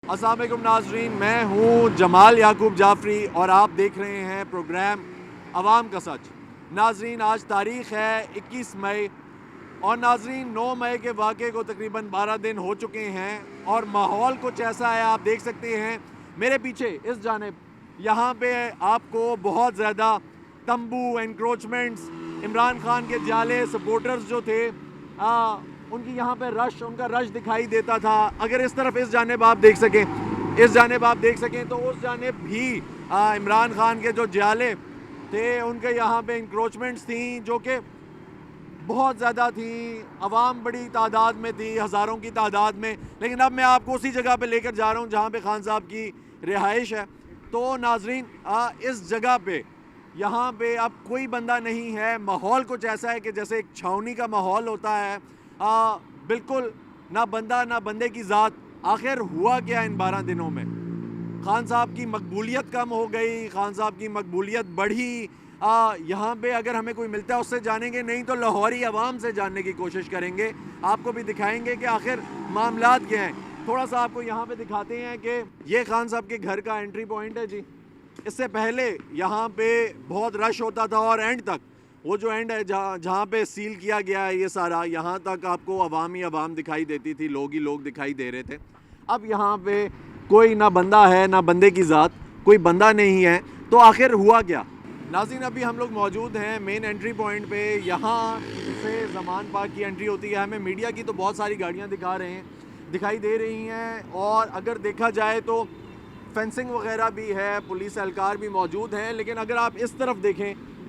अस्सलाम वालेकुम नाजरीन, मैं हूँ जमाल याकूब जाफरी और आप देख रहे हैं प्रोग्राम अवाम का सच। नाजरीन, आज तारीख़ है 21 मई और नाजरीन 9 मई के वाक़े को तकरीबन 12 दिन हो चुके हैं और माहौल कुछ ऐसा है, आप देख सकते हैं मेरे पीछे इस जानिब यहाँ पे आपको बहुत ज़्यादा तंबू एनक्रोचमेंट्स, इमरान खान के जाले सपोर्टर्स जो थे उनकी यहाँ पे उनका रश दिखाई देता था। अगर इस तरफ इस जानिब आप देख सकें, इस जानिब आप देख सकें तो उस जानिब भी इमरान खान के जो जाले थे उनके यहाँ पे इंक्रोचमेंट्स थी जो कि बहुत ज़्यादा थी। अवाम बड़ी तादाद में थी, हज़ारों की तादाद में। लेकिन अब मैं आपको उसी जगह पे लेकर जा रहा हूँ जहाँ पे खान साहब की रिहाइश है। तो नाजरीन, इस जगह पे यहाँ पे अब कोई बंदा नहीं है। माहौल कुछ ऐसा है कि जैसे एक छावनी का माहौल होता है। बिल्कुल ना बंदा ना बंदे की ज़ात। आखिर हुआ क्या इन 12 दिनों में? खान साहब की मकबूलियत कम हो गई, खान साहब की मकबूलियत बढ़ी। यहाँ पे अगर हमें कोई मिलता है उससे जानेंगे, नहीं तो लाहौरी अवाम से जानने की कोशिश करेंगे। आपको भी दिखाएंगे कि आखिर मामलात क्या हैं। थोड़ा सा आपको यहाँ पे दिखाते हैं कि ये खान साहब के घर का एंट्री पॉइंट है जी। इससे पहले यहाँ पे बहुत रश होता था और एंड तक, वो जो एंड है जहाँ पे सील किया गया है ये सारा, यहाँ तक आपको अवाम ही अवाम दिखाई देती थी, लोग ही लोग दिखाई दे रहे थे। अब यहाँ पे कोई ना बंदा है ना बंदे की ज़ात, कोई बंदा नहीं है। तो आखिर हुआ क्या? नाज़रीन, अभी हम लोग मौजूद हैं मेन एंट्री पॉइंट पे। यहाँ से ज़मान पार्क की एंट्री होती है। हमें मीडिया की तो बहुत सारी गाड़ियाँ दिखाई दे रही हैं और अगर देखा जाए तो फेंसिंग वगैरह भी है, पुलिस एहलकार भी मौजूद हैं। लेकिन अगर आप इस तरफ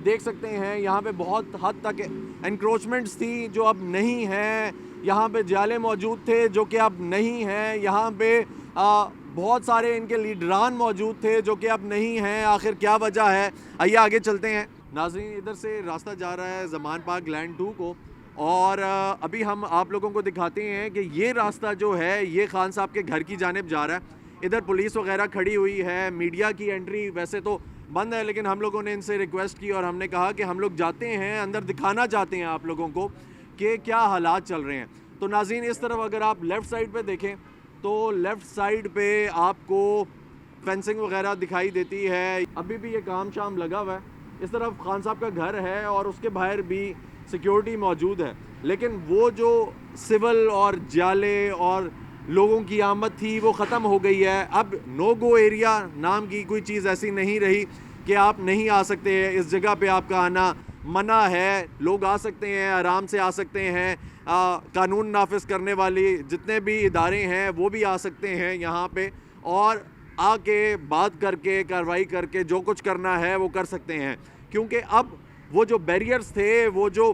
देख सकते हैं यहाँ पे बहुत हद तक एनक्रोचमेंट्स थी जो अब नहीं है। यहाँ पे जाले मौजूद थे जो कि अब नहीं हैं। यहाँ पे बहुत सारे इनके लीडरान मौजूद थे जो कि अब नहीं हैं। आखिर क्या वजह है? आइए आगे चलते हैं। नाज़रीन, इधर से रास्ता जा रहा है ज़मान पार्क लैंड 2 को और अभी हम आप लोगों को दिखाते हैं कि ये रास्ता जो है ये खान साहब के घर की जानिब जा रहा है। इधर पुलिस वगैरह खड़ी हुई है। मीडिया की एंट्री वैसे तो बंद है, लेकिन हम लोगों ने इनसे रिक्वेस्ट की और हमने कहा कि हम लोग जाते हैं अंदर, दिखाना चाहते हैं आप लोगों को कि क्या हालात चल रहे हैं। तो नाज़रीन, इस तरफ अगर आप लेफ़्ट साइड पे देखें तो लेफ़्ट साइड पे आपको फेंसिंग वगैरह दिखाई देती है। अभी भी ये काम शाम लगा हुआ है। इस तरफ खान साहब का घर है और उसके बाहर भी सिक्योरिटी मौजूद है। लेकिन वो जो सिविल और जाले और लोगों की आमद थी वो ख़त्म हो गई है। अब नो गो एरिया नाम की कोई चीज़ ऐसी नहीं रही कि आप नहीं आ सकते हैं। इस जगह पे आपका आना मना है। लोग आ सकते हैं, आराम से आ सकते हैं। कानून नाफिज करने वाली जितने भी इदारे हैं वो भी आ सकते हैं यहाँ पे और आके बात करके कार्रवाई करके जो कुछ करना है वो कर सकते हैं। क्योंकि अब वो जो बैरियर्स थे, वो जो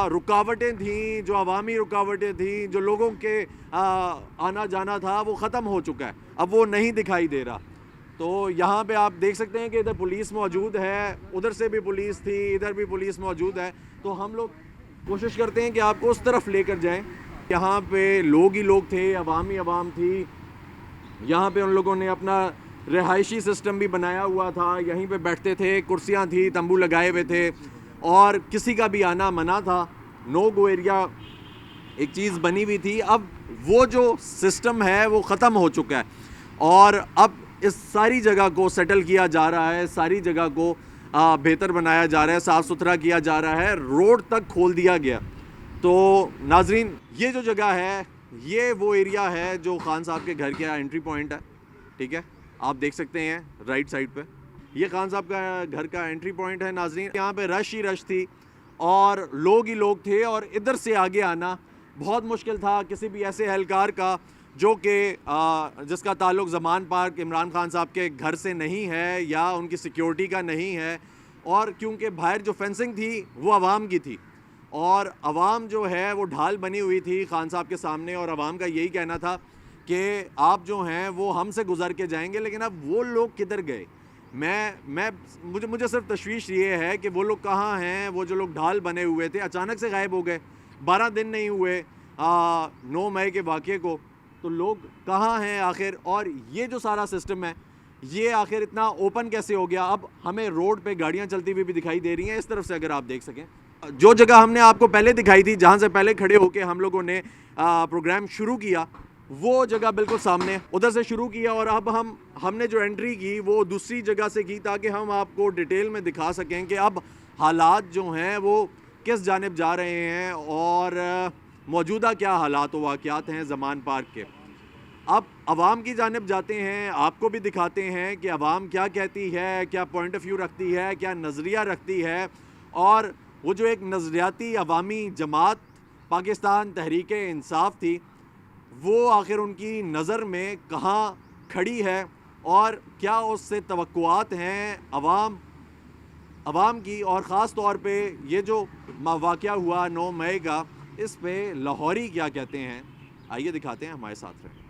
रुकावटें थी, जो अवामी रुकावटें थी, जो लोगों के आना जाना था, वो ख़त्म हो चुका है। अब वो नहीं दिखाई दे रहा। तो यहाँ पे आप देख सकते हैं कि इधर पुलिस मौजूद है, उधर से भी पुलिस थी, इधर भी पुलिस मौजूद है। तो हम लोग कोशिश करते हैं कि आपको उस तरफ लेकर जाएं। यहाँ पे लोग ही लोग थे, अवामी अवाम थी। यहाँ पे उन लोगों ने अपना रिहायशी सिस्टम भी बनाया हुआ था, यहीं पे बैठते थे, कुर्सियाँ थी, तंबू लगाए हुए थे और किसी का भी आना मना था। नो गो एरिया एक चीज़ बनी हुई थी। अब वो जो सिस्टम है वो ख़त्म हो चुका है और अब इस सारी जगह को सेटल किया जा रहा है, सारी जगह को बेहतर बनाया जा रहा है, साफ़ सुथरा किया जा रहा है, रोड तक खोल दिया गया। तो नाजरीन, ये जो जगह है ये वो एरिया है जो खान साहब के घर का एंट्री पॉइंट है। ठीक है, आप देख सकते हैं राइट साइड पे ये खान साहब का घर का एंट्री पॉइंट है। नाजरीन, यहाँ पे रश ही रश थी और लोग ही लोग थे और इधर से आगे आना बहुत मुश्किल था किसी भी ऐसे एहलकार का जो कि जिसका ताल्लुक़ ज़मान पार्क इमरान खान साहब के घर से नहीं है या उनकी सिक्योरिटी का नहीं है। और क्योंकि बाहर जो फेंसिंग थी वो अवाम की थी और अवाम जो है वो ढाल बनी हुई थी खान साहब के सामने और अवाम का यही कहना था कि आप जो हैं वो हमसे गुजर के जाएंगे। लेकिन अब वो लोग किधर गए? मुझे सिर्फ तशवीश ये है कि वो लोग कहाँ हैं। वो जो लोग ढाल बने हुए थे अचानक से गायब हो गए। 12 दिन नहीं हुए 9 मई के वाक़े को, तो लोग कहाँ हैं आखिर? और ये जो सारा सिस्टम है ये आखिर इतना ओपन कैसे हो गया? अब हमें रोड पे गाड़ियाँ चलती हुई भी दिखाई दे रही हैं। इस तरफ से अगर आप देख सकें, जो जगह हमने आपको पहले दिखाई थी जहाँ से पहले खड़े होकर हम लोगों ने प्रोग्राम शुरू किया, वो जगह बिल्कुल सामने, उधर से शुरू किया और अब हमने जो एंट्री की वो दूसरी जगह से की ताकि हम आपको डिटेल में दिखा सकें कि अब हालात जो हैं वो किस जानिब जा रहे हैं और मौजूदा क्या हालात व वाक़यात हैं ज़मान पार्क के। अब आवाम की जानिब जाते हैं, आपको भी दिखाते हैं कि आवाम क्या कहती है, क्या पॉइंट ऑफ व्यू रखती है, क्या नज़रिया रखती है, और वो जो एक नज़रियाती अवामी जमात पाकिस्तान तहरीक इंसाफ थी वो आखिर उनकी नज़र में कहाँ खड़ी है और क्या उससे तवक्कुआत हैं अवाम की। और ख़ास तौर पे ये जो वाक़या हुआ 9 मई का, इस पे लाहौरी क्या कहते हैं, आइए दिखाते हैं, हमारे साथ रहें।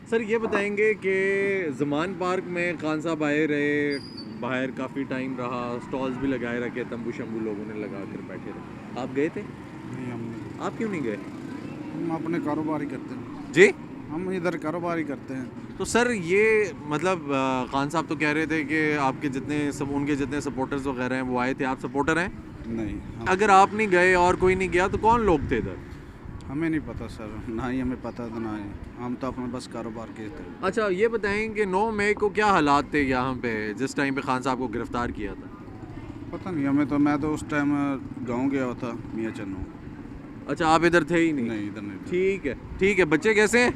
सर ये बताएंगे कि ज़मान पार्क में खान साहब आए रहे, बाहर काफ़ी टाइम रहा, स्टॉल्स भी लगाए रखे, तंबू शंबू लोगों ने लगा कर बैठे रहे, आप गए थे? नहीं, हम नहीं। आप क्यों नहीं गए? हम अपने कारोबार ही करते हैं जी, हम इधर कारोबार ही करते हैं। तो सर ये मतलब खान साहब तो कह रहे थे कि आपके उनके जितने सपोर्टर्स वगैरह हैं वो आए थे, आप सपोर्टर हैं? नहीं, अगर आप नहीं गए और कोई नहीं गया तो कौन लोग थे इधर? हमें नहीं पता सर, ना ही हमें पता था ना ही, हम तो अपना बस कारोबार के थे। अच्छा ये बताएं कि 9 मई को क्या हालात थे यहाँ पे जिस टाइम पे खान साहब को गिरफ्तार किया था? पता नहीं हमें, तो मैं तो उस टाइम गांव गया था मियाँ चन्नू। अच्छा आप इधर थे ही नहीं? नहीं, इधर नहीं था। ठीक है। बच्चे कैसे हैं?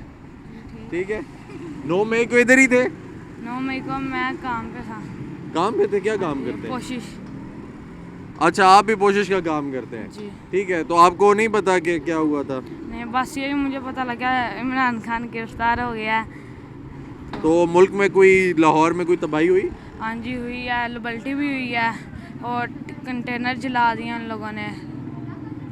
ठीक है। 9 मई को इधर ही थे? 9 मई को मैं काम पे था। काम पे थे? क्या काम करते हैं? कोशिश। अच्छा आप भी कोशिश का काम करते हैं? जी। ठीक है, तो आपको नहीं पता कि क्या हुआ था? नहीं, बस यही मुझे पता लगा इमरान खान गिरफ्तार हो गया है। तो मुल्क में कोई, लाहौर में कोई तबाही हुई? हाँ जी हुई है, लबल्टी भी हुई है और कंटेनर जला दिए उन लोगों ने।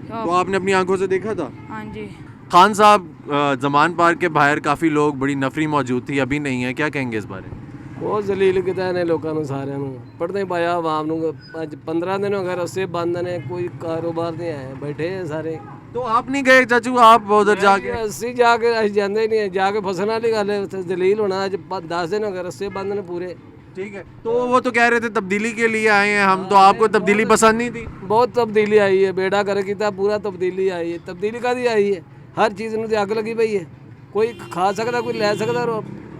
तो आपने अपनी आंखों से देखा था? हाँ जी। खान साहब ज़मान पार्क के बाहर काफ़ी लोग, बड़ी नफरी मौजूद थी, अभी नहीं है, क्या कहेंगे इस बारे में? बहुत जलील किया ने लोगों ਨੂੰ ਸਾਰਿਆਂ ਨੂੰ ਪੜਦੇ ਪਾਇਆ ਆਵਾਮ ਨੂੰ ਅੱਜ 15 ਦਿਨ ਹੋ ਗਏ ਰਸਤੇ ਬੰਦ ਨੇ ਕੋਈ ਕਾਰੋਬਾਰ ਨਹੀਂ ਹੈ बैठे हैं सारे। तो आप नहीं गए चाचू, आप उधर जाके? ਅਸੀਂ ਜਾ ਕੇ ਅਸੀਂ ਜਾਂਦੇ ਹੀ ਨਹੀਂ ਜਾ ਕੇ ਫਸਣ ਵਾਲੀ ਗੱਲ ਹੈ, ਉੱਥੇ जलील होना ਅੱਜ 10 दिन हो गए रस्ते बंद ने पूरे। ठीक है, तो वो तो कह रहे थे तब्दीली के लिए आए हैं हम, तो आपको तब्दीली पसंद नहीं थी? बहुत तब्दीली आई है, बेड़ा कर किया पूरा, तब्दीली आई है। तब्दीली कादी आई है? हर चीज़ में अग लगी पई है, कोई खा सकता कोई लै सकता।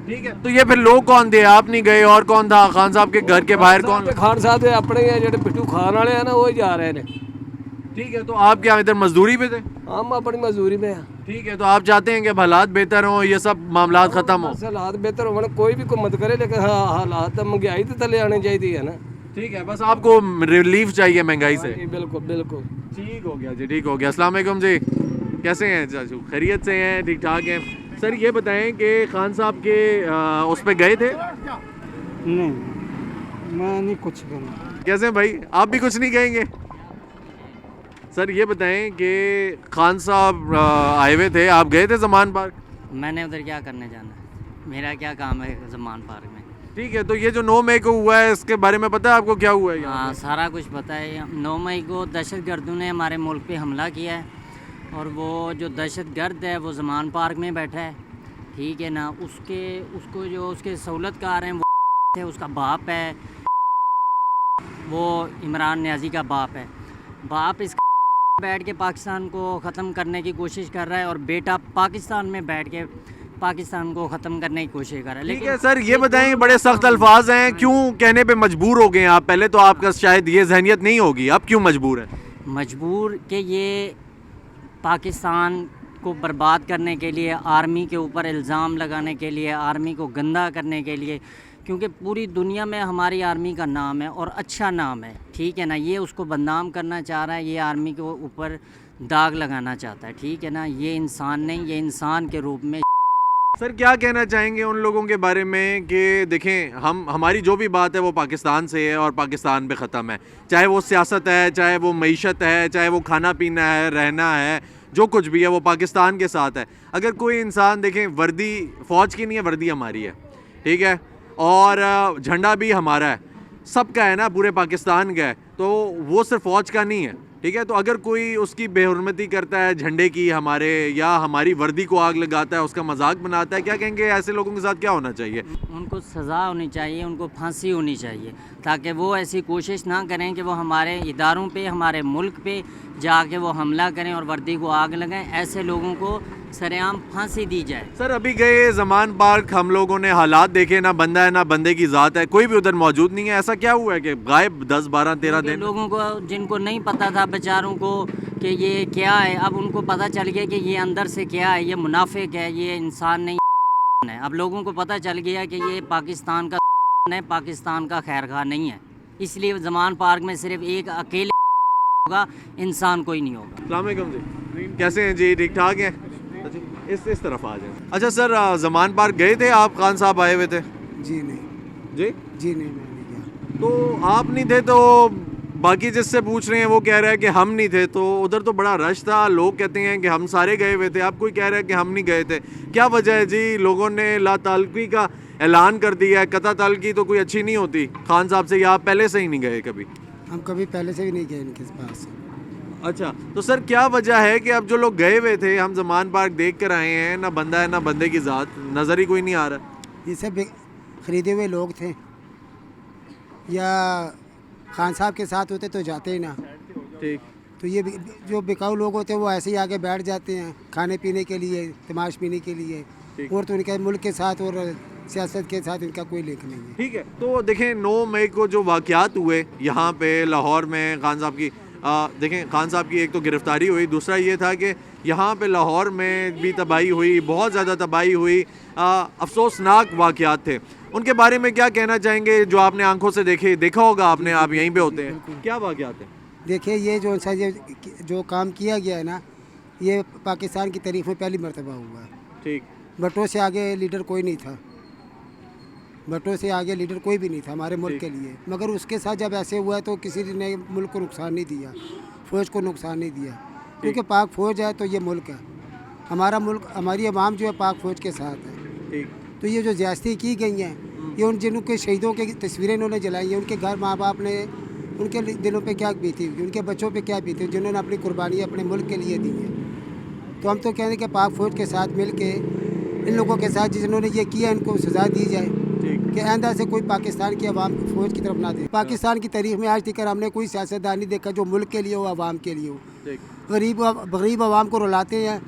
ठीक है, तो ये फिर लोग कौन थे? आप नहीं गए और कौन था? खान साहब के घर के बाहर कौन? खान साहब के अपने हैं जो पिट्ठू खान वाले हैं ना, वो ही जा रहे हैं। ठीक है, तो आप क्या इधर मजदूरी पे थे? हम अपनी मजदूरी में हैं। ठीक है, तो आप चाहते हैं कि हालात बेहतर हों, ये सब मामला खत्म हो? बस हालात बेहतर हो, कोई भी कोई मदद करे, लेकिन हाँ हालात महंगाई तो थले आने चाहिए है ना। ठीक है, बस आपको रिलीफ चाहिए महंगाई से? जी बिल्कुल बिल्कुल। ठीक हो गया जी, ठीक हो गया। अस्सलाम वालेकुम जी, कैसे हैं चाचू? खैरियत से हैं? ठीक ठाक हैं? सर ये बताएं कि खान साहब के उस पे गए थे? नहीं, मैं नहीं कुछ करना। कैसे हैं भाई, आप भी कुछ नहीं कहेंगे? सर ये बताएं कि खान साहब आए हुए थे, आप गए थे ज़मान पार्क? मैंने उधर क्या करने जाना है, मेरा क्या काम है ज़मान पार्क में। ठीक है, तो ये जो 9 मई को हुआ है इसके बारे में पता है आपको क्या हुआ है यहाँ हाँ पे? सारा कुछ पता है। 9 मई को दहशतगर्दों ने हमारे मुल्क पे हमला किया है और वो जो दहशतगर्द है वो ज़मान पार्क में बैठा है, ठीक है ना। उसको जो उसके सहूलतकार हैं वो थे, उसका बाप है, वो इमरान न्याजी का बाप है। बाप इस बैठ के पाकिस्तान को ख़त्म करने की कोशिश कर रहा है और बेटा पाकिस्तान में बैठ के पाकिस्तान को ख़त्म करने की कोशिश कर रहा है। ठीक लेकिन है सर, ये बताएं, बड़े सख्त अल्फाज हैं, क्यों कहने पे मजबूर हो गए आप? पहले तो आपका शायद ये जहनियत नहीं होगी, अब क्यों मजबूर है? मजबूर कि ये पाकिस्तान को बर्बाद करने के लिए, आर्मी के ऊपर इल्ज़ाम लगाने के लिए, आर्मी को गंदा करने के लिए, क्योंकि पूरी दुनिया में हमारी आर्मी का नाम है और अच्छा नाम है, ठीक है ना। ये उसको बदनाम करना चाह रहा है, ये आर्मी के ऊपर दाग लगाना चाहता है, ठीक है ना। ये इंसान नहीं, ये इंसान के रूप में। सर क्या कहना चाहेंगे उन लोगों के बारे में कि देखें, हमारी जो भी बात है वो पाकिस्तान से है और पाकिस्तान पे ख़त्म है, चाहे वो सियासत है, चाहे वो मईशत है, चाहे वो खाना पीना है, रहना है, जो कुछ भी है वो पाकिस्तान के साथ है। अगर कोई इंसान देखें, वर्दी फ़ौज की नहीं है, वर्दी हमारी है, ठीक है, और झंडा भी हमारा है, सबका है ना, पूरे पाकिस्तान का है, तो वो सिर्फ फ़ौज का नहीं है, ठीक है, तो अगर कोई उसकी बेहुरमती करता है झंडे की हमारे, या हमारी वर्दी को आग लगाता है, उसका मजाक बनाता है, क्या कहेंगे ऐसे लोगों के साथ क्या होना चाहिए? उनको सज़ा होनी चाहिए, उनको फांसी होनी चाहिए, ताकि वो ऐसी कोशिश ना करें कि वो हमारे इदारों पे, हमारे मुल्क पे जाके वो हमला करें और वर्दी को आग लगाएं। ऐसे लोगों को सरेआम फांसी दी जाए। सर अभी गए ज़मान पार्क, हम लोगों ने हालात देखे, ना बंदा है ना बंदे की ज़ात है, कोई भी उधर मौजूद नहीं है। ऐसा क्या हुआ है कि गायब 10, 12, 13 दिन? लोगों को, जिनको नहीं पता था बेचारों को कि ये क्या है, अब उनको पता चल गया कि ये अंदर से क्या है, ये मुनाफिक है, ये इंसान नहीं है। अब लोगों को पता चल गया कि ये पाकिस्तान का है, पाकिस्तान का खैरखा नहीं है। इसलिए ज़मान पार्क में सिर्फ एक अकेले होगा, इंसान कोई नहीं होगा। अस्सलाम वालेकुम जी, कैसे हैं जी? ठीक ठाक हैं? अच्छा, इस तरफ आ जाएं। अच्छा सर, ज़मान पार्क गए थे आप? खान साहब आए हुए थे? जी नहीं, जी जी नहीं, मैं नहीं गया। तो आप नहीं थे, तो बाकी जिससे पूछ रहे हैं वो कह रहा है कि हम नहीं थे। तो उधर तो बड़ा रश था, लोग कहते हैं कि हम सारे गए हुए थे, आप कोई कह रहा है कि हम नहीं गए थे। क्या वजह है जी? लोगों ने ला ताल्लुकी का ऐलान कर दिया है। कता ताल्लुकी तो कोई अच्छी नहीं होती खान साहब से, या आप पहले से ही नहीं गए कभी? हम कभी पहले से भी नहीं गए इनके पास। अच्छा, तो सर क्या वजह है कि अब जो लोग गए हुए थे, हम ज़मान पार्क देख कर आए हैं, ना बंदा है ना बंदे की ज़ात, नज़र ही कोई नहीं आ रहा? ये सब खरीदे हुए लोग थे, या खान साहब के साथ होते तो जाते ही ना। ठीक। तो ये जो बिकाऊ लोग होते हैं वो ऐसे ही आगे बैठ जाते हैं खाने पीने के लिए, तमाश पीने के लिए, और तो उनके मुल्क के साथ और सियासत के साथ इनका कोई लिंक नहीं है। ठीक है, तो देखें 9 मई को जो वाक़यात हुए यहाँ पे लाहौर में, खान साहब की देखें, खान साहब की एक तो गिरफ़्तारी हुई, दूसरा ये था कि यहाँ पे लाहौर में भी तबाही हुई, बहुत ज़्यादा तबाही हुई, अफसोसनाक वाक़यात थे। उनके बारे में क्या कहना चाहेंगे जो आपने आंखों से देखा होगा आपने, आप यहीं पे होते हैं? क्या वाक़यात हैं? देखिए, ये जो काम किया गया है ना, ये पाकिस्तान की तारीख में पहली मरतबा हुआ है। ठीक। भट्टो से आगे लीडर कोई नहीं था, भट्टो से आगे लीडर कोई भी नहीं था हमारे मुल्क के लिए। मगर उसके साथ जब ऐसे हुआ है तो किसी ने मुल्क को नुकसान नहीं दिया, फ़ौज को नुकसान नहीं दिया, क्योंकि पाक फ़ौज है तो ये मुल्क है हमारा। मुल्क, हमारी आवाम जो है पाक फ़ौज के साथ है। ठीक। तो ये जो ज्यादती की गई हैं, ये उन जिनके शहीदों की तस्वीरें इन्होंने जलाई हैं, उनके घर माँ बाप ने, उनके दिलों पे क्या बीती हुई, उनके बच्चों पे क्या बीती, जिन्होंने अपनी कुर्बानी अपने मुल्क के लिए दी है। तो हम तो कह रहे हैं कि पाक फ़ौज के साथ मिल के इन लोगों के साथ जिन्होंने ये किया इनको सज़ा दी जाए, कि आइंदा से कोई पाकिस्तान की आवाम फ़ौज की तरफ ना दे। पाकिस्तान की तारीख में आज तक हमने कोई सियासतदान नहीं देखा जो मुल्क के लिए हो, आवाम के लिए हो। गरीब आवाम को रुलाते हैं,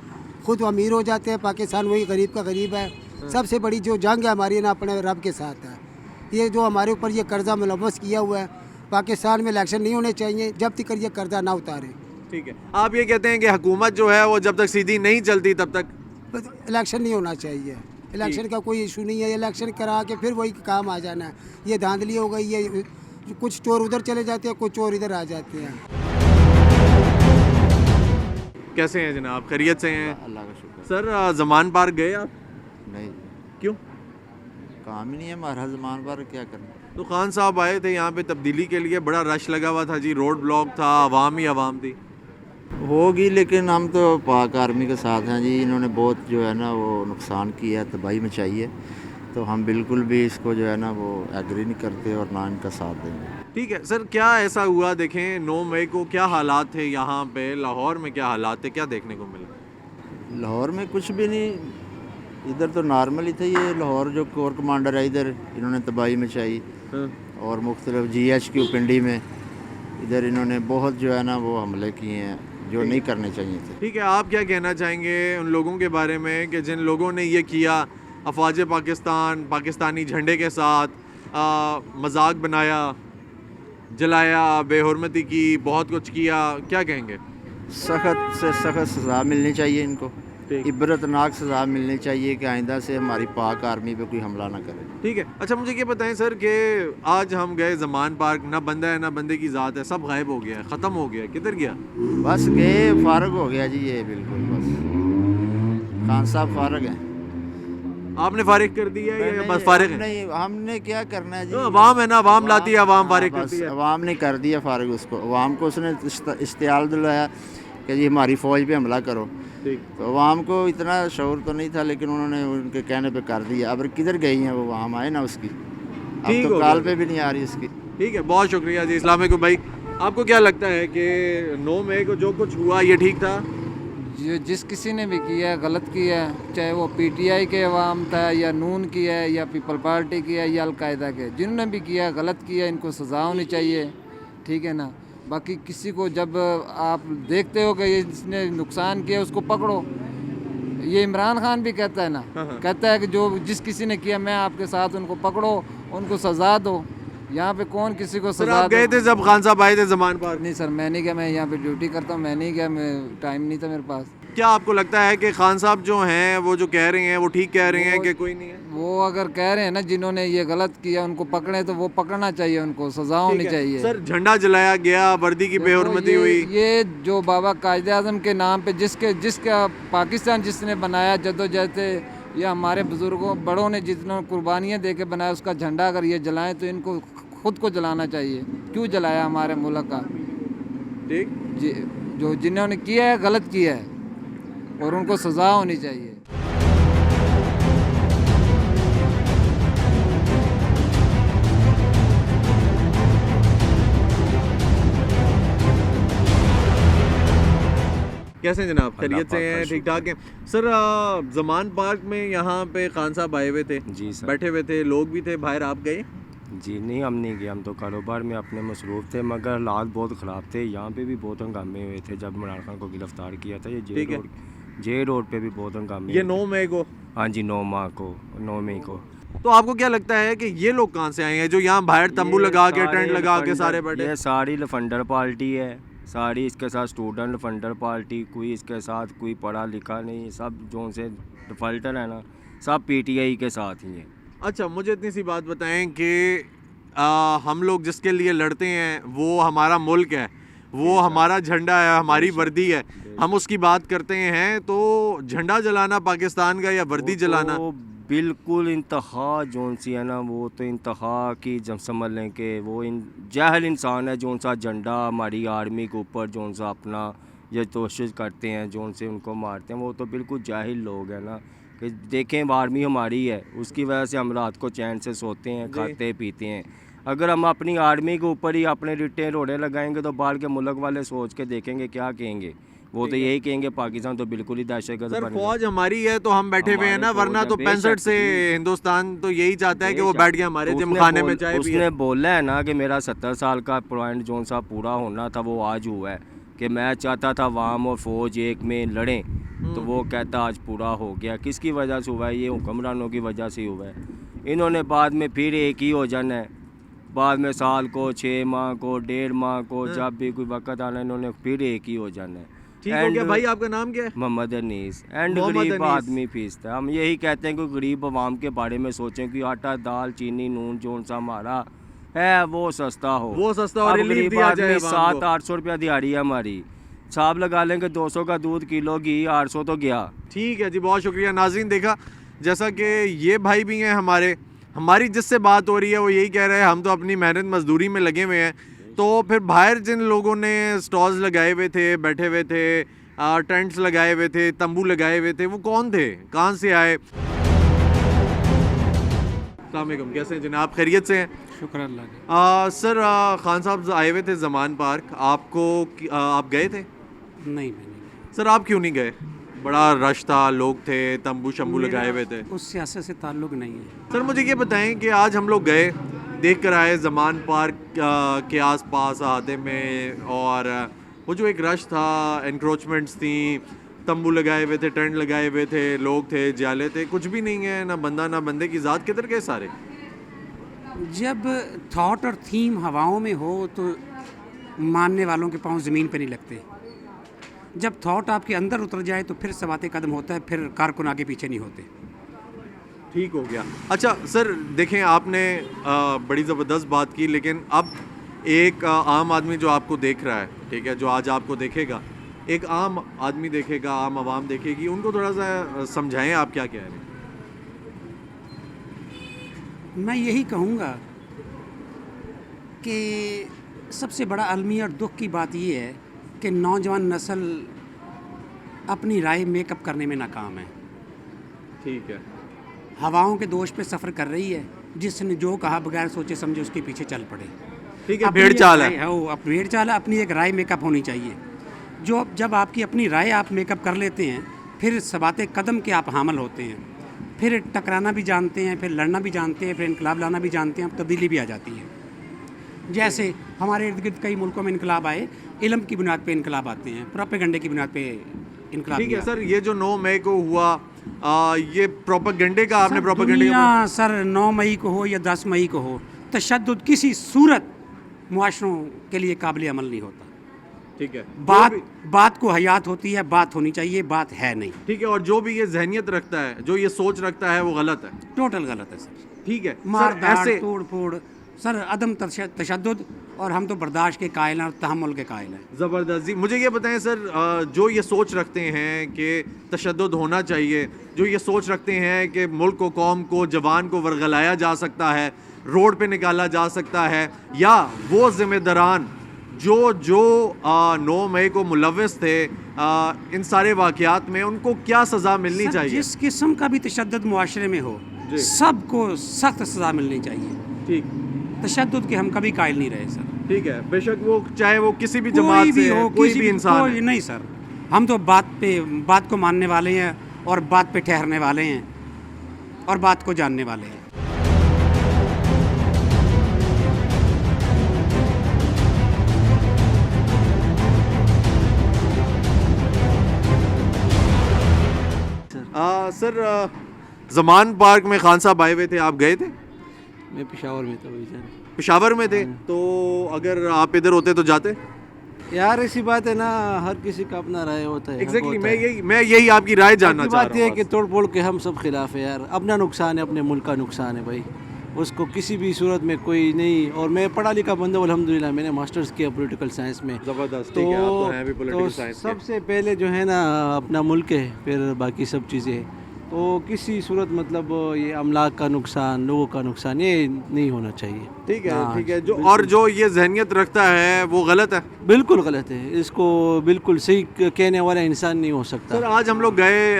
खुद अमीर हो जाते हैं। पाकिस्तान वही गरीब का गरीब है। सबसे बड़ी जो जंग है हमारी ना अपने रब के साथ है। ये जो हमारे ऊपर ये कर्जा मुलव्वस किया हुआ है, पाकिस्तान में इलेक्शन नहीं होने चाहिए जब तक ये कर्जा ना उतारे। ठीक है, आप ये कहते हैं कि हुकूमत जो है वो जब तक सीधी नहीं चलती तब तक इलेक्शन नहीं होना चाहिए। इलेक्शन का कोई इशू नहीं है, इलेक्शन करा के फिर वही काम आ जाना है। ये धांधली हो गई है, कुछ चोर उधर चले जाते हैं, कुछ चोर इधर आ जाते हैं। कैसे हैं जनाब? खैरियत से हैं? अल्लाह का शुक्र। सर ज़मान पार्क गए आप? नहीं, क्यों? काम ही नहीं है हमारा ज़मान पर, क्या करना। तो खान साहब आए थे यहाँ पे तब्दीली के लिए, बड़ा रश लगा हुआ था जी, रोड ब्लॉक था, आवाम ही आवाम थी। होगी, लेकिन हम तो पाक आर्मी के साथ हैं जी। इन्होंने बहुत जो है ना वो नुकसान किया है, तबाही मचाई है, तो हम बिल्कुल भी इसको जो है ना वो एग्री नहीं करते और ना इनका साथ देंगे। ठीक है सर, क्या ऐसा हुआ? देखें 9 मई को क्या हालात थे यहाँ पे, लाहौर में क्या हालात थे, क्या देखने को मिला? लाहौर में कुछ भी नहीं, इधर तो नॉर्मल ही थे। ये लाहौर जो कोर कमांडर है इधर, इन्होंने तबाही मचाई, और मुख्तलिफ GHQ पिंडी में इधर इन्होंने बहुत जो है ना वो हमले किए हैं जो नहीं करने चाहिए थे। ठीक है, आप क्या कहना चाहेंगे उन लोगों के बारे में कि जिन लोगों ने ये किया, अफवाज पाकिस्तान, पाकिस्तानी झंडे के साथ मजाक बनाया, जलाया, बेहुरमती की, बहुत कुछ किया, क्या कहेंगे? सख्त से सख्त सज़ा मिलनी चाहिए इनको, इबरतनाक सज़ा मिलनी चाहिए कि आइंदा से हमारी पाक आर्मी पे कोई हमला ना करे। ठीक है, अच्छा मुझे ये बताएं सर कि आज हम गए ज़मान पार्क, ना बंदा है ना बंदे की ज़ात है, सब गायब हो गया है, ख़त्म हो गया, किधर गया? बस गए, फारग हो गया जी ये बिल्कुल। बस खान साहब फारग हैं। आपने फारिग कर दिया है या बस फारिग है? नहीं, हमने क्या करना है जी, तो अवाम है ना, अवाम लाती है, अवाम फारिग करती है। अवाम ने कर दिया फारग उसको, अवाम को उसने इश्तियाल दिलाया कि जी हमारी फ़ौज पे हमला करो। तो अवाम को इतना शऊर तो नहीं था, लेकिन उन्होंने उनके कहने पे कर दिया। अब किधर गई हैं वो, वहाँ आए ना उसकी, अब तो काल पे भी नहीं आ रही उसकी। ठीक है, बहुत शुक्रिया जी। अस्सलाम वालेकुम भाई, आपको क्या लगता है कि 9 मई को जो कुछ हुआ ये ठीक था? जो जिस किसी ने भी किया है गलत किया है, चाहे वो पीटीआई के अवाम था या नून की है या पीपल पार्टी की है या अलकायदा के, जिन्होंने भी किया गलत किया इनको सज़ा होनी चाहिए, ठीक है ना। बाकी किसी को जब आप देखते हो कि ये जिसने नुकसान किया उसको पकड़ो, ये इमरान खान भी कहता है ना, कहता है कि जो जिस किसी ने किया मैं आपके साथ, उनको पकड़ो, उनको सज़ा दो। यहाँ पे कौन किसी को सर सज़ा आप गए थे जब खान साहब आए थे ज़मान पार्क? नहीं सर, मैं नहीं गया, मैं यहाँ पे ड्यूटी करता हूँ, मैं नहीं गया, मैं टाइम नहीं था मेरे पास। क्या आपको लगता है कि खान साहब जो हैं वो जो कह रहे हैं वो ठीक कह रहे हैं कि कोई नहीं है? वो अगर कह रहे हैं ना जिन्होंने ये गलत किया उनको पकड़े, तो वो पकड़ना चाहिए, उनको सजा होनी चाहिए। सर झंडा जलाया गया, वर्दी की बेहुरमती हुई। ये जो बाबा कायदे आज़म के नाम पे जिसका पाकिस्तान जिसने बनाया जद्दोजहद, या हमारे बुजुर्गों बड़ों ने जितना कुर्बानियाँ दे के बनाया, उसका झंडा अगर ये जलाएं तो इनको खुद को जलाना चाहिए। क्यों जलाया हमारे मुल्क का? ठीक, जो जिन्होंने किया है गलत किया है और उनको सज़ा होनी चाहिए। कैसे हैं जनाब? खैरियत से हैं? ठीक ठाक हैं सर। ज़मान पार्क में यहाँ पे खान साहब आए हुए थे, जी सर, बैठे हुए थे, लोग भी थे बाहर, आप गए? जी नहीं, हम नहीं गए, हम तो कारोबार में अपने मसरूफ़ थे, मगर हालात बहुत ख़राब थे। यहाँ पे भी बहुत हंगामे हुए थे जब इमरान खान को गिरफ्तार किया था। ये जे रोड पे भी बहुत हंगामे। ये 9 मई को? हाँ जी, 9 मई को। तो आपको क्या लगता है कि ये लोग कहाँ से आए हैं जो यहाँ बाहर तंबू लगा के, टेंट लगा के सारे बैठे? ये सारी लफंडर पार्टी है, सारी इसके साथ स्टूडेंट लफंडर पार्टी, कोई इसके साथ कोई पढ़ा लिखा नहीं, सब जो से डिफल्टर है ना, सब पीटीआई के साथ ही हैं। अच्छा, मुझे इतनी सी बात बताएं कि हम लोग जिसके लिए लड़ते हैं वो हमारा मुल्क है, वो हमारा झंडा है, हमारी वर्दी है, हम उसकी बात करते हैं, तो झंडा जलाना पाकिस्तान का या वर्दी जलाना? तो बिल्कुल इंतहा जोन सी है ना, वो तो इंतहा की जब समझ लें कि वो जाहिल इंसान है जोन सा झंडा हमारी आर्मी के ऊपर जोन सा अपना ये कोशिश करते हैं, जोन से उनको मारते हैं, वो तो बिल्कुल जाहिल लोग हैं ना। कि देखें आर्मी हमारी है, उसकी वजह से हम रात को चैन से सोते हैं, खाते पीते हैं। अगर हम अपनी आर्मी के ऊपर ही अपने रिट्टे रोड़े लगाएंगे तो बाहर के मुल्क वाले सोच के देखेंगे क्या कहेंगे, वो तो यही कहेंगे पाकिस्तान तो बिल्कुल ही दहशतगर्द बन गया। फौज हमारी है तो हम बैठे हुए हैं ना, वरना तो 65 से हिंदुस्तान तो यही चाहता है कि वो बैठ के हमारे जिमखाने में चाय पिए। उसने बोला है ना कि मेरा 70 साल का पॉइंट जोन सा पूरा होना था, वो आज हुआ है कि मैं चाहता था अवाम और फ़ौज एक में लड़ें, तो वो कहता आज पूरा हो गया। किसकी वजह से हुआ है? ये हुक्मरानों की वजह से हुआ है। इन्होंने बाद में फिर एक ही हो जाना है, बाद में साल को, 6 माह को, 1.5 माह को, जब भी कोई वक्त आना इन्होंने फिर एक ही हो जाना है। ठीक हो गया भाई, आपका नाम क्या है? मोहम्मद अनीस। एंड गरीब आदमी फीसता, हम यही कहते हैं कि गरीब आवाम के बारे में सोचें कि आटा दाल चीनी नून जोन सा हमारा है वो सस्ता हो, वो सस्ता और रिलीफ दिया जाए। 700-800 रुपया दिहाड़ी है हमारी, साहब लगा लेंगे 200 का दूध किलो घी 800 तो गया। ठीक है जी, बहुत शुक्रिया। नाज़रीन, देखा जैसा कि ये भाई भी हैं हमारी जिससे बात हो रही है वो यही कह रहे हैं हम तो अपनी मेहनत मजदूरी में लगे हुए हैं, तो फिर बाहर जिन लोगों ने स्टॉल्स लगाए हुए थे, बैठे हुए थे, टेंट्स लगाए हुए थे, तंबू लगाए हुए थे, वो कौन थे, कहाँ से आए? अस्सलाम वालेकुम, कैसे हैं जनाब? खैरियत से हैं? शुक्र अल्लाह का। सर खान साहब आए हुए थे ज़मान पार्क, आप गए थे? नहीं, मैं नहीं। सर आप क्यों नहीं गए? बड़ा रश था, लोग थे, तंबू शंबू लगाए हुए थे। उस सियासत से ताल्लुक़ नहीं है। सर मुझे ये बताएं कि आज हम लोग गए, देख कर आए ज़मान पार्क के आसपास अहाते में, और वो जो एक रश था, एनक्रोचमेंट्स थी, तंबू लगाए हुए थे, टेंट लगाए हुए थे, लोग थे, जाले थे, कुछ भी नहीं है, ना बंदा ना बंदे की ज़ात। किधर गए सारे? जब थॉट और थीम हवाओं में हो तो मानने वालों के पाँव ज़मीन पे नहीं लगते। जब थॉट आपके अंदर उतर जाए तो फिर सवाते कदम होता है, फिर कारकुन आगे पीछे नहीं होते। ठीक हो गया। अच्छा सर देखें, आपने बड़ी ज़बरदस्त बात की, लेकिन अब एक आम आदमी जो आपको देख रहा है, ठीक है, जो आज आपको देखेगा, एक आम आदमी देखेगा, आम आवाम देखेगी, उनको थोड़ा सा समझाएं आप क्या कह रहे हैं। मैं यही कहूँगा कि सबसे बड़ा अलमिया और दुख की बात ये है कि नौजवान नस्ल अपनी राय मेकअप करने में नाकाम है। ठीक है। हवाओं के दोष पे सफ़र कर रही है, जिसने जो कहा बगैर सोचे समझे उसके पीछे चल पड़े। ठीक है, अपनी भेड़ एक चाल है। राय वो भेड़ चाल है, अपनी एक राय मेकअप होनी चाहिए। जो जब आपकी अपनी राय आप मेकअप कर लेते हैं, फिर सबाते कदम के आप हामिल होते हैं, फिर टकराना भी जानते हैं, फिर लड़ना भी जानते हैं, फिर इनकलाब लाना भी जानते हैं, अब तब्दीली भी आ जाती है। जैसे हमारे इर्द गिर्द कई मुल्कों में इनकलाब आए, इल्म की बुनियाद पे इनकलाब आते हैं, प्रोपेगेंडे की बुनियाद पे इनकलाब ठीक भी है आते हैं। सर, ये जो 9 मई को हुआ ये प्रोपेगेंडे का आपने प्रोपेगेंडे दुनिया सर 9 मई को हो या 10 मई को हो, तशद्दुद किसी सूरत मुआशरों के लिए काबिल अमल नहीं होता। ठीक है, बात को हयात होती है, बात होनी चाहिए, बात है नहीं। ठीक है, और जो भी ये जहनियत रखता है, जो ये सोच रखता है, वो गलत है। टोटल गलत है सर। ठीक है मार सर, दाड़ ऐसे तोड़ फोड़ सर, अदम तशद्दुद, और हम तो बर्दाश्त के कायल हैं और तहम्मुल के कायल हैं। ज़बरदस्त जी। मुझे ये बताएं सर, जो ये सोच रखते हैं कि तशद्दुद होना चाहिए, जो ये सोच रखते हैं कि मुल्क को, कौम को, जवान को वर्गलाया जा सकता है, रोड पे निकाला जा सकता है, या वो ज़िम्मेदारान जो 9 मई को मुलव्वस थे इन सारे वाक़यात में, उनको क्या सज़ा मिलनी सर, चाहिए? जिस किस्म का भी तशद्दुद मुआशरे में हो, सबको सख्त सज़ा मिलनी चाहिए। ठीक, तशद्दुद के हम कभी कायल नहीं रहे सर। ठीक है, बेशक वो चाहे वो किसी भी कोई जमात भी से हो, है, कोई किसी भी इंसान कोई है। नहीं सर, हम तो बात को मानने वाले हैं और बात पे ठहरने वाले हैं और बात को जानने वाले हैं। सर, ज़मान पार्क में खान साहब आए हुए थे, आप गए थे? मैं पेशावर में था भाई जान। पेशावर में थे, तो अगर आप इधर होते तो जाते? यार ऐसी बात है ना, हर किसी का अपना राय होता है। एग्जैक्टली, मैं यही आपकी राय जानना चाह बात रहा यह है हूँ। कि तोड़ फोड़ के हम सब खिलाफ है यार। अपना नुकसान है, अपने मुल्क का नुकसान है भाई, उसको किसी भी सूरत में कोई नहीं। और मैं पढ़ा लिखा बंदा हूं, अल्हम्दुलिल्लाह, मैंने मास्टर्स किया पॉलिटिकल साइंस में। ज़बरदस्त, ठीक है, आप तो हैं भी पॉलिटिकल साइंस के। सबसे पहले जो है ना अपना मुल्क है, फिर बाकी सब चीज़ें। तो किसी सूरत मतलब ये अमलाक का नुकसान, लोगों का नुकसान, ये नहीं होना चाहिए। ठीक है, हाँ, ठीक है, जो ये जहनियत रखता है वो गलत है, बिल्कुल गलत है। इसको बिल्कुल सही कहने वाला इंसान नहीं हो सकता। सर आज हम लोग गए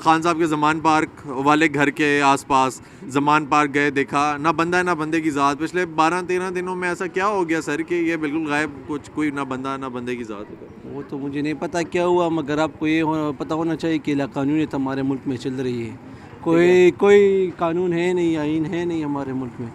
खान साहब के ज़मान पार्क वाले घर के आसपास, ज़मान पार्क गए, देखा ना बंदा ना बंदे की ज़ात। पिछले 12-13 दिनों में ऐसा क्या हो गया सर कि ये बिल्कुल गायब, कुछ कोई ना बंदा ना बंदे की ज़ात? वो तो मुझे नहीं पता क्या हुआ, मगर आपको ये पता होना चाहिए कि लाकानूनियत हमारे मुल्क में चल रही है। कोई कानून है नहीं, आइन है नहीं हमारे मुल्क में।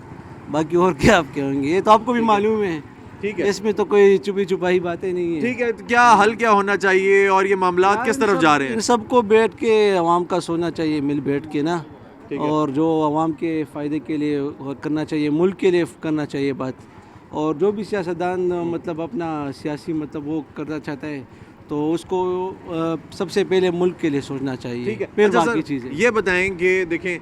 बाकी और क्या आप कहेंगे, ये तो आपको भी मालूम है। ठीक है, इसमें तो कोई छुपी छुपाई बातें नहीं है। ठीक है, तो क्या हल क्या होना चाहिए और ये मामला किस तरफ जा रहे हैं? सबको बैठ के आवाम का सोना चाहिए, मिल बैठ के ना, और जो आवाम के फ़ायदे के लिए करना चाहिए, मुल्क के लिए करना चाहिए बात। और जो भी सियासतदान मतलब अपना सियासी मतलब वो करना चाहता है, तो उसको सबसे पहले मुल्क के लिए सोचना चाहिए। ठीक है, फिर अच्छा बाकी सर, चीज़ें। ये बताएं कि देखें,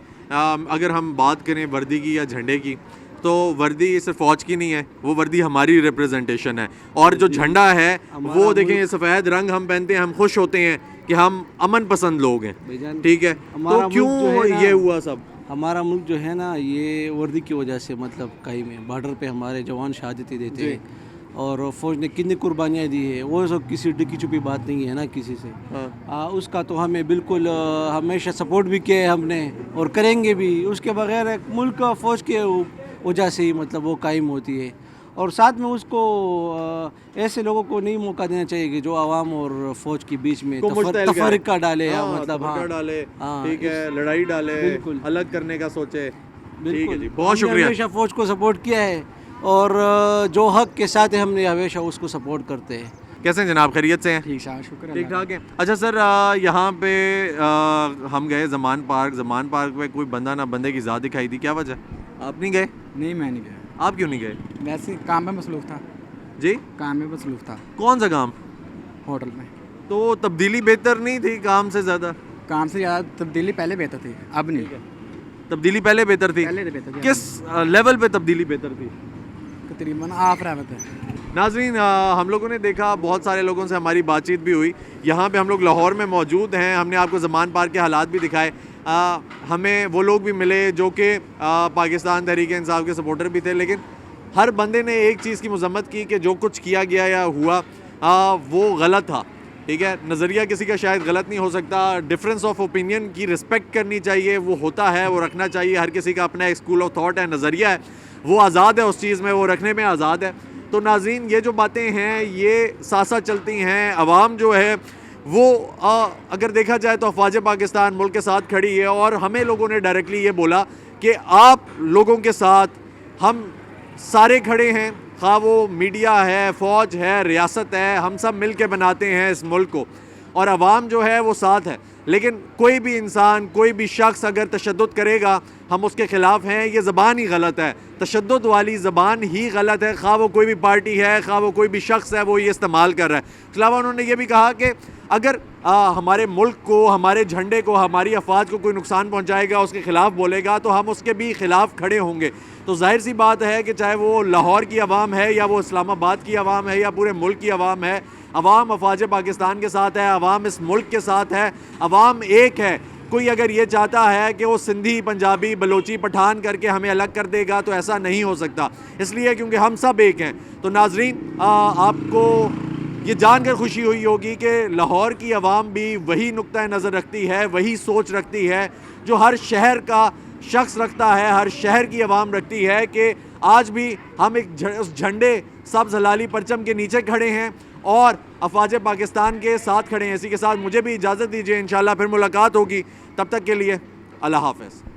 अगर हम बात करें वर्दी की या झंडे की, तो वर्दी सिर्फ फौज की नहीं है, वो वर्दी हमारी रिप्रेजेंटेशन है। और जो झंडा है वो देखें, सफ़ेद रंग हम पहनते हैं, हम खुश होते हैं कि हम अमन पसंद लोग हैं। ठीक है, तो क्यों ये हुआ सब? हमारा मुल्क जो है ना, ये वर्दी की वजह से मतलब कायम है। बॉर्डर पे हमारे जवान शहादती देते हैं, और फ़ौज ने कितनी कुर्बानियाँ दी है, वो सब किसी डिकी छुपी बात नहीं है ना किसी से। उसका तो हमें बिल्कुल हमेशा सपोर्ट भी किया है हमने, और करेंगे भी। उसके बगैर एक मुल्क का फ़ौज के वजह से ही मतलब वो कायम होती है। और साथ में उसको ऐसे लोगों को नहीं मौका देना चाहिए कि जो आवाम और फ़ौज के बीच में तफरीका डाले, या मतलब डाले, ठीक है, लड़ाई डाले, अलग करने का सोचे। ठीक है जी, बहुत शुक्रिया। हमेशा फ़ौज को सपोर्ट किया है, और जो हक के साथ है हमने हमेशा उसको सपोर्ट करते हैं। कैसे हैं जनाब, खैरियत से हैं? ठीक है, शुक्र, ठीक ठाक है। अच्छा सर, यहाँ पे हम गए ज़मान पार्क में कोई बंदा ना बंदे की ज़ात दिखाई दी, क्या वजह? आप नहीं गए? नहीं, मैं नहीं गया। आप क्यों नहीं गए? वैसे काम में मसरूफ़ था जी। काम में मसरूफ़ था। कौन सा काम? होटल में। तो तब्दीली बेहतर नहीं थी काम से ज़्यादा? काम से ज़्यादा तब्दीली पहले बेहतर थी, अब नहीं। तब्दीली पहले बेहतर थी? पहले तो बेहतर थी। किस लेवल पे तब्दीली बेहतर थी? तकरीबन आप रहमत है। नाजरीन, हम लोगों ने देखा, बहुत सारे लोगों से हमारी बातचीत भी हुई। यहाँ पे हम लोग लाहौर में मौजूद हैं, हमने आपको ज़मान पार्क के हालात भी दिखाए। हमें वो लोग भी मिले जो कि पाकिस्तान तहरीक इंसाफ के सपोर्टर भी थे, लेकिन हर बंदे ने एक चीज़ की मजम्मत की कि जो कुछ किया गया या हुआ वो गलत था। ठीक है, नज़रिया किसी का शायद गलत नहीं हो सकता, डिफरेंस ऑफ ओपिनियन की रिस्पेक्ट करनी चाहिए, वो होता है, वो रखना चाहिए। हर किसी का अपना एक स्कूल ऑफ थॉट है, नज़रिया है, वो आज़ाद है, उस चीज़ में वो रखने में आज़ाद है। तो नाज़रीन ये जो बातें हैं ये साथ साथ चलती हैं। अवाम जो है वो अगर देखा जाए तो अफवाज पाकिस्तान मुल्क के साथ खड़ी है और हमें लोगों ने डायरेक्टली ये बोला कि आप लोगों के साथ हम सारे खड़े हैं, खा वो मीडिया है, फ़ौज है, रियासत है, हम सब मिल के बनाते हैं इस मुल्क को और अवाम जो है वो साथ है। लेकिन कोई भी इंसान, कोई भी शख्स अगर तशद्दुद करेगा हम उसके ख़िलाफ़ हैं। ये ज़बान ही गलत है, तशद्दुद वाली ज़बान ही गलत है, खा वो कोई भी पार्टी है, खा वो कोई भी शख्स है, वो ये इस्तेमाल कर रहा है। इसके अलावा उन्होंने ये भी कहा कि अगर हमारे मुल्क को, हमारे झंडे को, हमारी अफवाज को कोई नुकसान पहुँचाएगा, उसके ख़िलाफ़ बोलेगा तो हम उसके भी ख़िलाफ़ खड़े होंगे। तो जाहिर सी बात है कि चाहे वो लाहौर की आवाम है या वो इस्लामाबाद की आवाम है या पूरे मुल्क की आवाम है, अवाम अफवाज पाकिस्तान के साथ है, अवाम इस मुल्क के साथ है, अवाम एक है। कोई अगर ये चाहता है कि वो सिंधी, पंजाबी, बलोची, पठान करके हमें अलग कर देगा तो ऐसा नहीं हो सकता, इसलिए क्योंकि हम सब एक हैं। तो नाजरीन आपको ये जानकर खुशी हुई होगी कि लाहौर की आवाम भी वही नुक्ता नज़र रखती है, वही सोच रखती है जो हर शहर का शख्स रखता है, हर शहर की आवाम रखती है कि आज भी हम उस झंडे सब्ज़ हलाली परचम के नीचे खड़े हैं और अफवाज पाकिस्तान के साथ खड़े हैं। इसी के साथ मुझे भी इजाज़त दीजिए, इंशाल्लाह फिर मुलाकात होगी, तब तक के लिए अल्लाह हाफ़िज़।